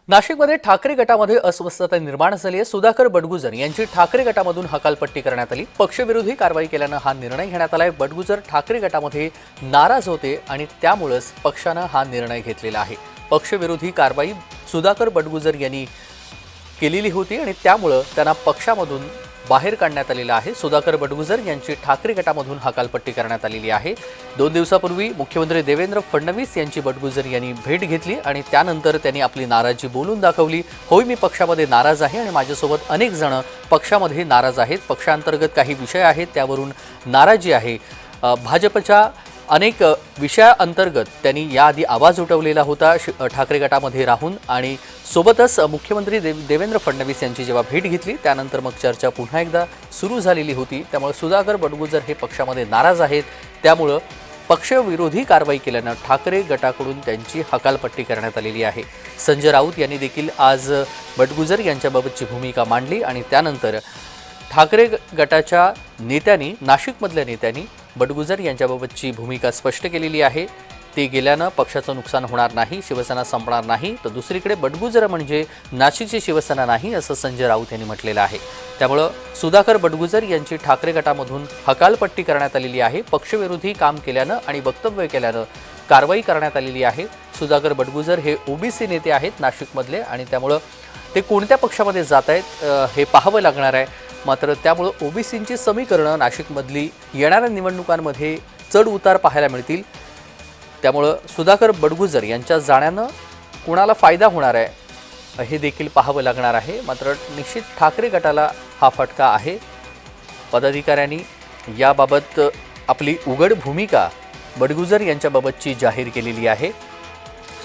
नाशिकमध्ये ठाकरे गटामध्ये अस्वस्थता निर्माण झाली आहे। सुधाकर बडगुजर यांची ठाकरे गटामधून हकालपट्टी करण्यात आली। पक्षविरोधी कारवाई केल्याने हा निर्णय घेण्यात आलाय। बडगुजर ठाकरे गटामध्ये नाराज होते आणि त्यामुळेच पक्षाने हा निर्णय घेतलेला आहे। पक्षविरोधी कारवाई सुधाकर बडगुजर यांनी केलेली होती आणि त्यामुळे त्यांना पक्षामधून बाहेर काढण्यात आलेला आहे। सुधाकर बडगुजर यांची ठाकरे गटामधून हकालपट्टी करण्यात आलेली आहे। 2 दिवसापूर्वी मुख्यमंत्री देवेंद्र फडणवीस यांची बडगुजर यांनी भेट घेतली आणि त्यानंतर त्यांनी आपली नाराजी बोलून दाखवली। होय, मी पक्षामध्ये नाराज आहे आणि माझ्यासोबत अनेक जण पक्षामध्ये नाराज आहेत। पक्षांतर्गत काही विषय आहेत त्यावरून नाराजी आहे। भाजपच्या अनेक विषयाअंतर्गत त्यांनी याआधी आवाज उठवलेला होता ठाकरे गटामध्ये राहून आणि सोबतच मुख्यमंत्री देवेंद्र फडणवीस यांची जेव्हा भेट घेतली त्यानंतर मग चर्चा पुन्हा एकदा सुरू झालेली होती। त्यामुळे सुधाकर बडगुजर हे पक्षामध्ये नाराज आहेत। त्यामुळे पक्षविरोधी कारवाई केल्याने ठाकरे गटाकडून त्यांची हकालपट्टी करण्यात आलेली आहे। संजय राऊत यांनी देखील आज बडगुजर यांच्याबाबतची भूमिका मांडली आणि त्यानंतर ठाकरे गटाच्या नेत्यांनी नाशिकमधल्या नेत्यांनी बडगुजर यांच्याबाबतची भूमिका स्पष्ट केलेली आहे। ते गेल्यानं पक्षाचं नुकसान होणार नाही, शिवसेना संपणार नाही, तर दुसरीकडे बडगुजर म्हणजे नाशिकची शिवसेना नाही असं संजय राऊत यांनी म्हटलेलं आहे। त्यामुळे सुधाकर बडगुजर यांची ठाकरे गटामधून हकालपट्टी करण्यात आलेली आहे। पक्षविरोधी काम केल्यानं आणि वक्तव्य केल्यानं कारवाई करण्यात आलेली आहे। सुधाकर बडगुजर हे ओबीसी नेते आहेत नाशिकमधले आणि त्यामुळे ते कोणत्या पक्षामध्ये जात आहेत हे पाहावं लागणार आहे। मात्र त्यामुळे ओबीसींची समीकरणं नाशिकमधली येणाऱ्या निवडणुकांमध्ये चढ उतार पाहायला मिळतील। त्यामुळे सुधाकर बडगुजर यांच्या जाण्यानं कोणाला फायदा होणार आहे हे देखील पाहावं लागणार आहे। मात्र निश्चित ठाकरे गटाला हा फटका आहे। पदाधिकाऱ्यांनी याबाबत आपली उघड भूमिका बडगुजर यांच्याबाबतची जाहीर केलेली आहे।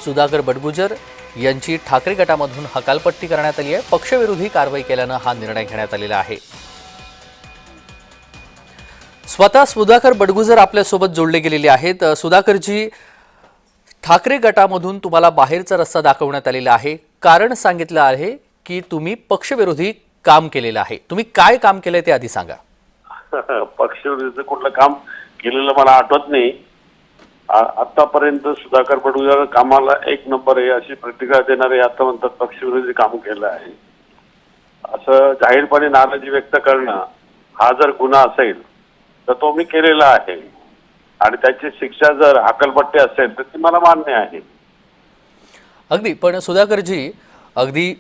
सुधाकर बडगुजर यांची ठाकरे गटामधून हकालपट्टी करण्यात आली आहे। पक्षविरोधी कारवाई केल्याने हा निर्णय घेण्यात आलेला आहे। स्वतः सुधाकर बडगुजर आपल्यासोबत जोडले गेलेले आहेत। सुधाकरजी, ठाकरे गटामधून तुम्हाला बाहेरचा रस्ता दाखवण्यात आलेला आहे। कारण सांगितलं आहे की तुम्ही पक्षविरोधी काम केलेलं आहे। तुम्ही काय काम केलंय ते आधी सांगा। पक्षविरोधी कुठलं काम केलेलं मला आठवत नाही। आतापर्यंत सुधाकर बडगुजर कामाला 1 नंबर आहे अशी प्रतिक्रिया देणारे आता म्हणतात पक्षविरोधी काम केलं आहे असं जाहीरपणे नाराजी व्यक्त करणं हा जर गुन्हा असेल तर तो मी केलेला आहे आणि त्याची शिक्षा जर हकालपट्टी असेल तर ती मला मान्य आहे। अगदी, पण सुधाकरजी अगदी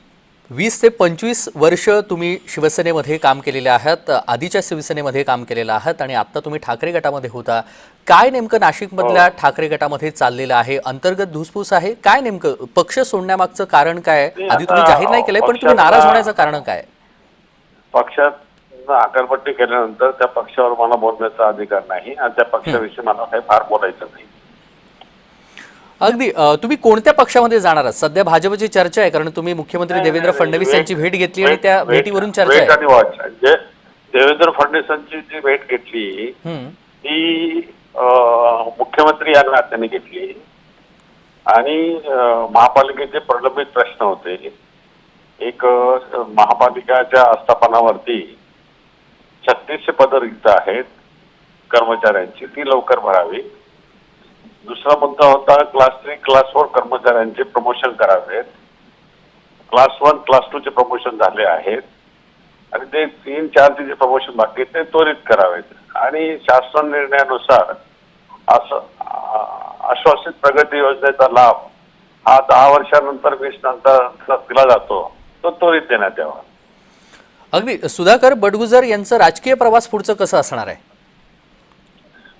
20 ते 25 वर्ष तुम्ही शिवसेनेमध्ये काम केलेले आहात, आधीच्या शिवसेनेमध्ये काम केलेलं आहात आणि आता तुम्ही ठाकरे गटामध्ये होता। काय नेमकं नाशिकमधल्या ठाकरे गटामध्ये चाललेलं आहे? अंतर्गत धुसफूस आहे? काय नेमकं पक्ष सोडण्यामागचं कारण काय? आधी तुम्ही जाहीर नाही केलंय पण तुम्ही नाराज होण्याचं कारण काय? पक्षात हकालपट्टी केल्यानंतर त्या पक्षावर मला बोलण्याचा अधिकार नाही आणि त्या पक्षाविषयी मला काही फार बोलायचं नाही। अगदी, तुम्ही कोणत्या पक्षामध्ये जाणार आहात? सध्या भाजपची चर्चा आहे कारण तुम्ही मुख्यमंत्री देवेंद्र फडणवीस यांची भेट घेतली आणि त्या भेटीवरून चर्चा आहे। देवेंद्र फडणवीसांची जी भेट घेतली ती मुख्यमंत्री या नात्याने घेतली आणि महापालिकेचे प्रलंबित प्रश्न होते। एक महापालिकेच्या आस्थापनावरती 3600 पदं रिक्त आहेत कर्मचाऱ्यांची, ती लवकर भरावी। दुसरा मुद्दा होता क्लास 3 क्लास 4 कर्मचाऱ्यांचे प्रमोशन करावेत। क्लास 1 क्लास 2 चे प्रमोशन झाले आहेत आणि ते 3-4 जे प्रमोशन बाकी आहेत ते त्वरित करावेत आणि शासन निर्णयानुसार असं आश्वासित प्रगती योजनेचा लाभ हा 10 वर्षानंतर 20 नंतर दिला जातो, तो त्वरित देण्यात यावा। अगदी, सुधाकर बडगुजर यांचा राजकीय प्रवास पुढचं कसं असणार आहे?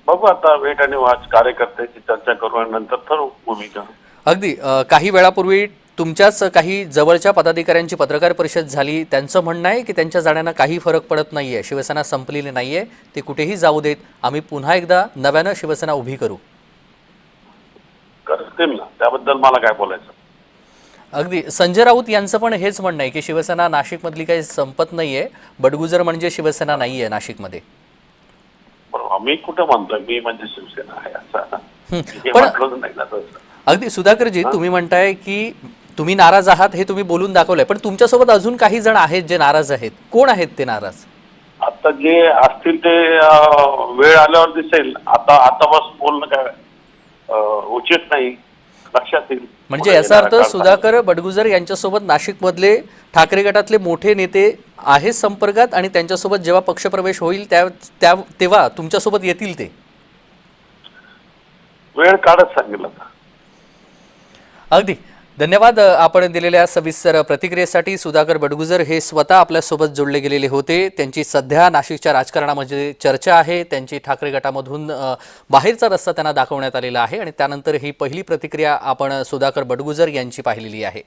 बघू, आता वेट आणि वाच, कार्यकर्त्याची चर्चा करू आणि नंतर ठरवू भूमिका। अगदी, काही वेळापूर्वी तुमच्याच काही जवळच्या पदाधिकाऱ्यांची पत्रकार परिषद झाली। त्यांचं म्हणणं आहे की त्यांच्या जाण्यानं काही फरक पडत नाहीये, शिवसेना संपलेली नाहीये, ते कुठेही जाऊ देत, आम्ही पुन्हा एकदा नव्यानं शिवसेना उभी करू। करतील ना, त्याबद्दल मला काय बोलायचं। अगदी, संजय राऊत यांचं पण हेच म्हणणं आहे की शिवसेना नाशिकमधली काही संपत नाहीये, बडगुजर म्हणजे शिवसेना नाहीये नाशिकमध्ये। मी कुठं म्हणतोय मी म्हणजे शिवसेना आहे असं पण अगदी सुधाकरजी, तुम्ही म्हणताय की तुम्ही नाराज आहात हे तुम्ही बोलून दाखवलंय, पण तुमच्यासोबत अजून काही जण आहेत जे नाराज आहेत। कोण आहेत ते नाराज? आता जे असतील ते वेळ आल्यावर दिसेल। आता बस बोलणं काय उचित नाही। लक्षात येईल. म्हणजे पुढे याचा येणाऱ्या अर्थ काळात सुधाकर बडगुजर यांच्यासोबत नाशिकमधले ठाकरे गटातले मोठे नेते आहेत संपर्कात आणि त्यांच्यासोबत जेव्हा पक्षप्रवेश होईल तेव्हा तुमच्यासोबत येतील ते. वेळ काढत सांगितलं. अगदी धन्यवाद आपण दिलेल्या सविस्तर प्रतिक्रियेसाठी. सुधाकर बडगुजर हे स्वतः आपल्यासोबत जोडले गेलेले होते. त्यांची सध्या नाशिकच्या राजकारणामध्ये चर्चा आहे. त्यांची ठाकरे गटामधून बाहेरचा रस्ता त्यांना दाखवण्यात आलेला आहे आणि त्यानंतर ही पहिली प्रतिक्रिया आपण सुधाकर बडगुजर यांची पाहिलेली आहे.